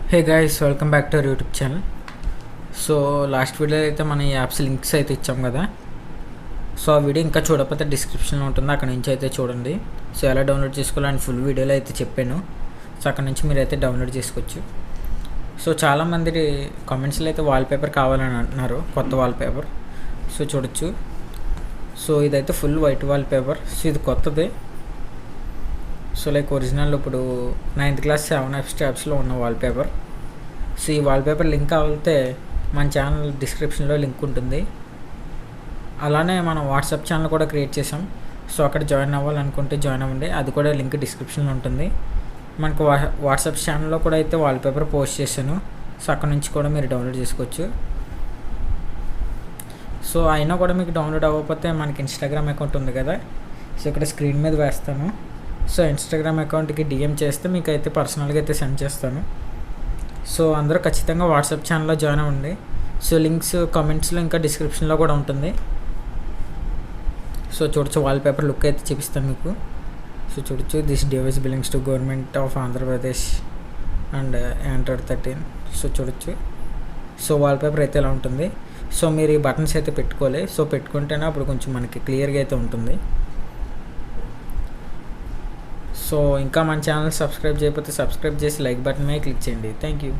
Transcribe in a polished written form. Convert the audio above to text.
Hey guys, welcome back to our YouTube channel. So last వీడియోలో అయితే మన ఈ యాప్స్ లింక్స్ అయితే ఇచ్చాం కదా. సో ఆ వీడియో ఇంకా చూడకపోతే డిస్క్రిప్షన్లో ఉంటుంది, అక్కడ నుంచి అయితే చూడండి. సో ఎలా డౌన్లోడ్ చేసుకోవాలని ఫుల్ వీడియోలో అయితే చెప్పాను. సో అక్కడ నుంచి మీరు అయితే డౌన్లోడ్ చేసుకోవచ్చు. సో చాలామంది కామెంట్స్లో అయితే వాల్పేపర్ కావాలని అంటున్నారు, కొత్త వాల్పేపర్. సో చూడొచ్చు. సో ఇదైతే ఫుల్ వైట్ వాల్పేపర్. సో ఇది కొత్తది. సో లైక్ ఒరిజినల్ ఇప్పుడు 9th క్లాస్ 7 స్టాప్స్లో ఉన్న వాల్పేపర్. సో ఈ వాల్పేపర్ లింక్ కావాలితే మన ఛానల్ డిస్క్రిప్షన్లో లింక్ ఉంటుంది. అలానే మనం వాట్సాప్ ఛానల్ కూడా క్రియేట్ చేసాం. సో అక్కడ జాయిన్ అవ్వాలనుకుంటే జాయిన్ అవ్వండి, అది కూడా లింక్ డిస్క్రిప్షన్లో ఉంటుంది. మనకు వాట్సాప్ ఛానల్లో కూడా అయితే వాల్పేపర్ పోస్ట్ చేశాను. సో అక్కడ నుంచి కూడా మీరు డౌన్లోడ్ చేసుకోవచ్చు. సో అయినా కూడా మీకు డౌన్లోడ్ అవ్వకపోతే మనకి ఇన్స్టాగ్రామ్ అకౌంట్ ఉంది కదా. సో ఇక్కడ స్క్రీన్ మీద వేస్తాను. సో ఇన్స్టాగ్రామ్ అకౌంట్కి డిఎం చేస్తే మీకు అయితే పర్సనల్గా అయితే సెండ్ చేస్తాను. సో అందరూ ఖచ్చితంగా వాట్సాప్ ఛానల్లో జాయిన్ అవ్వండి. సో లింక్స్ కామెంట్స్లో ఇంకా డిస్క్రిప్షన్లో కూడా ఉంటుంది. సో చూడొచ్చు, వాల్పేపర్ లుక్ అయితే చూపిస్తాను మీకు. సో చూడొచ్చు, this device belongs to government of Andhra Pradesh and Android 13. So చూడొచ్చు. సో వాల్పేపర్ అయితే ఇలా ఉంటుంది. సో మీరు ఈ బటన్స్ అయితే పెట్టుకోవాలి. సో పెట్టుకుంటేనే అప్పుడు కొంచెం మనకి క్లియర్గా అయితే ఉంటుంది. సో ఇంకా మన ఛానల్ సబ్స్క్రైబ్ చేయకపోతే సబ్స్క్రైబ్ చేసి లైక్ బటన్ మీద క్లిక్ చేయండి. Thank you.